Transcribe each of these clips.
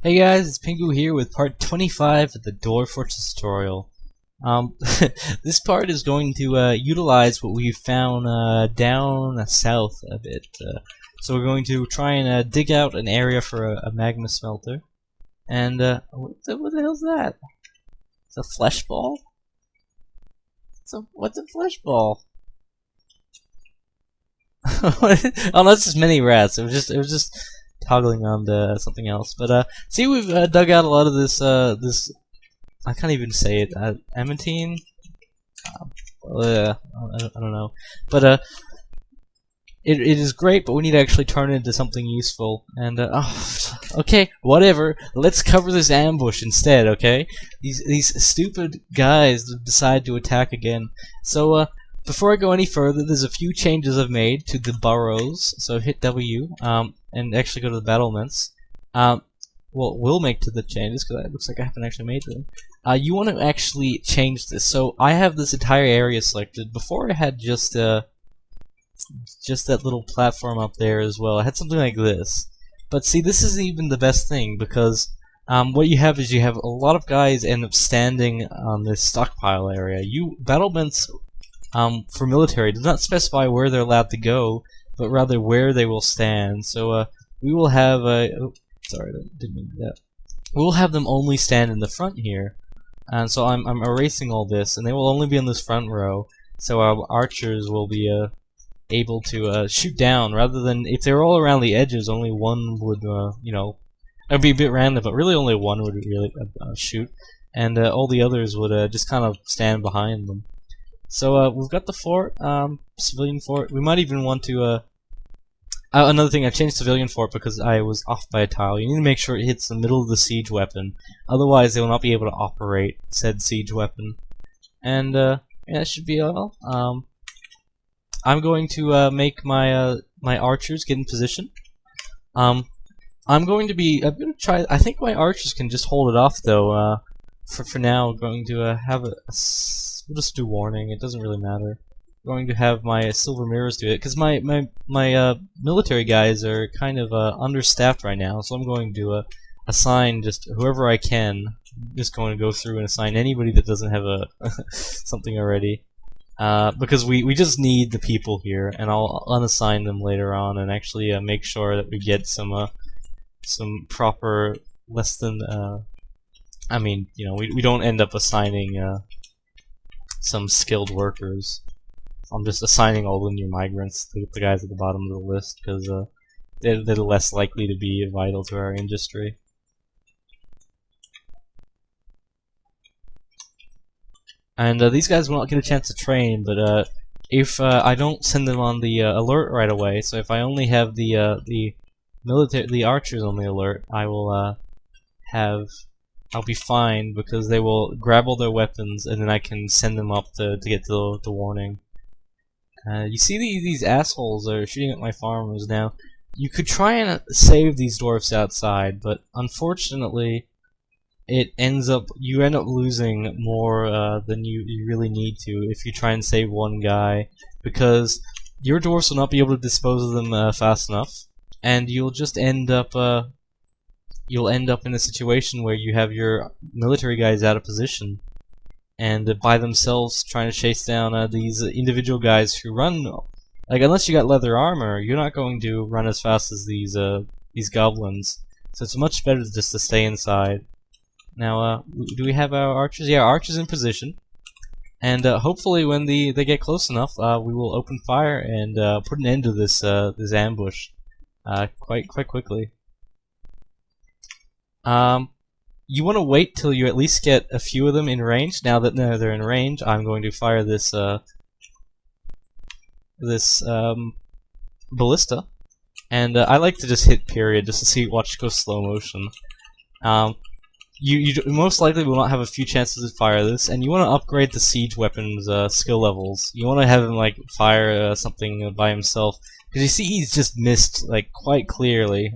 Hey guys, it's Pingu here with part 25 of the Door Fortress tutorial. This part is going to utilize what we found down south a bit. So we're going to try and dig out an area for a magma smelter. And what the hell's that? It's a flesh ball? What's a flesh ball? Oh, that's just mini rats. It was just toggling on to something else. But see, we've dug out a lot of this I can't even say it. Ametine. I don't know. But it is great, but we need to actually turn it into something useful. And okay, whatever. Let's cover this ambush instead. Okay, these stupid guys decide to attack again. So before I go any further, there's a few changes I've made to the burrows. So hit W and actually go to the battlements. Well, we'll make to the changes because it looks like I haven't actually made them. You want to actually change this. So I have this entire area selected. Before I had just that little platform up there as well. I had something like this. But see, this isn't even the best thing because what you have is you have a lot of guys end up standing on this stockpile area. Battlements for military does not specify where they're allowed to go, but rather where they will stand. So we will have sorry, I didn't mean that. We'll have them only stand in the front here, and so I'm erasing all this, and they will only be in this front row. So our archers will be able to shoot down, rather than if they were all around the edges, only one would it'd be a bit random, but really only one would really shoot, and all the others would just kind of stand behind them. So we've got the fort, civilian fort. We might even want to another thing, I've changed civilian fort because I was off by a tile. You need to make sure it hits the middle of the siege weapon, otherwise they will not be able to operate said siege weapon. And yeah, that should be all. I'm going to make my my archers get in position. I'm going to try. I think my archers can just hold it off though. For now, I'm going to have we'll just do warning. It doesn't really matter. Going to have my silver mirrors do it because my military guys are kind of understaffed right now, so I'm going to assign just whoever I can. I'm just going to go through and assign anybody that doesn't have a something already, because we just need the people here, and I'll unassign them later on and actually make sure that we get some proper less than I mean, we don't end up assigning some skilled workers. I'm just assigning all the new migrants to the guys at the bottom of the list because they're less likely to be vital to our industry. And these guys will not get a chance to train, but if I don't send them on the alert right away, so if I only have the archers on the alert, I'll be fine because they will grab all their weapons and then I can send them up to get the warning. You see these assholes are shooting at my farmers now. You could try and save these dwarfs outside, but unfortunately, you end up losing more than you really need to if you try and save one guy, because your dwarfs will not be able to dispose of them fast enough, and you'll just end up in a situation where you have your military guys out of position and by themselves trying to chase down these individual guys who run. Like, unless you got leather armor, you're not going to run as fast as these goblins. So it's much better just to stay inside. Now, do we have our archers? Yeah, archers in position. And hopefully, when they get close enough, we will open fire and put an end to this ambush quite quickly. You want to wait till you at least get a few of them in range. Now that they're in range, I'm going to fire this ballista, and I like to just hit period just to watch go slow motion. You most likely will not have a few chances to fire this, and you want to upgrade the siege weapons skill levels. You want to have him like fire something by himself. Because you see he's just missed, like, quite clearly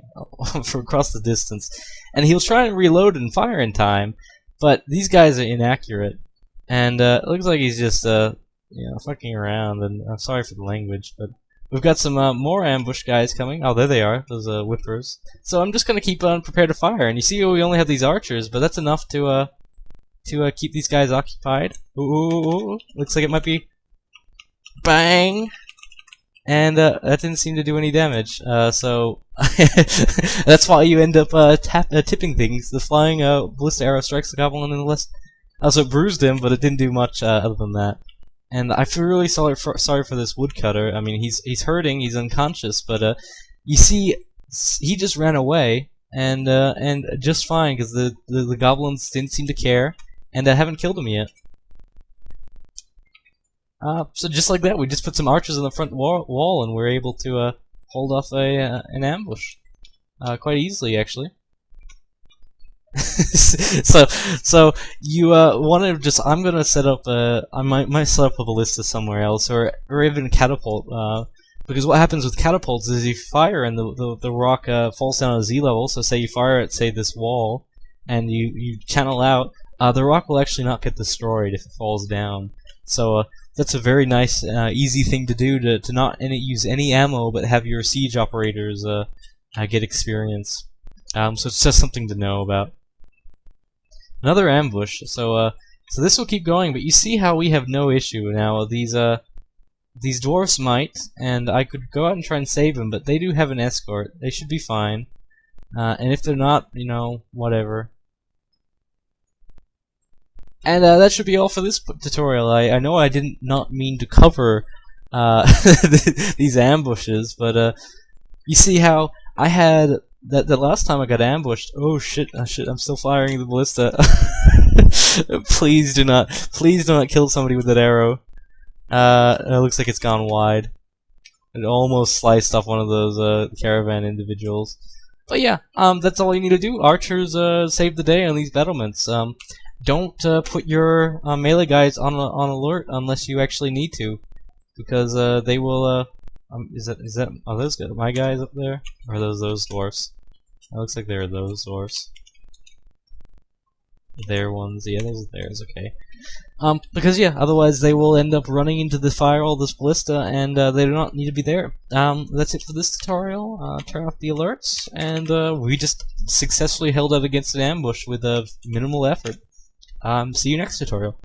from across the distance. And he'll try and reload and fire in time, but these guys are inaccurate. And it looks like he's just, fucking around, and I'm sorry for the language, but we've got some more ambush guys coming. Oh, there they are, those whippers. So I'm just gonna keep on prepared to fire. And you see, we only have these archers, but that's enough to keep these guys occupied. Ooh, looks like it might be. Bang! And that didn't seem to do any damage. So that's why you end up tipping things. The flying ballista arrow strikes the goblin in the list. Also, it bruised him, but it didn't do much other than that. And I feel really sorry for this woodcutter. I mean, he's hurting, he's unconscious, but you see, he just ran away, and just fine, because the goblins didn't seem to care, and I haven't killed him yet. So just like that, we just put some archers in the front wall, and we're able to hold off an ambush quite easily, actually. so you want to just? I'm gonna set up I might set up a ballista somewhere else, or even catapult. Because what happens with catapults is you fire and the rock falls down at Z level. So say you fire at this wall, and you channel out. The rock will actually not get destroyed if it falls down. So that's a very nice, easy thing to do to not use any ammo, but have your siege operators get experience. So it's just something to know about. Another ambush. So this will keep going, but you see how we have no issue now. These dwarfs might, and I could go out and try and save them, but they do have an escort. They should be fine. And if they're not, you know, whatever. And that should be all for this tutorial. I know I did not mean to cover these ambushes, but you see how I had the last time I got ambushed. Oh shit! I'm still firing the ballista. Please do not kill somebody with that arrow. It looks like it's gone wide. It almost sliced off one of those caravan individuals. But yeah, that's all you need to do. Archers save the day on these battlements. Don't put your melee guys on alert unless you actually need to, because they will. Is that are those my guys up there, or are those dwarfs? It looks like they're those dwarfs. Their ones, yeah, those are theirs. Okay. Because yeah, otherwise they will end up running into the fire all this ballista, and they do not need to be there. That's it for this tutorial. Turn off the alerts, and we just successfully held out against an ambush with minimal effort. See you next tutorial.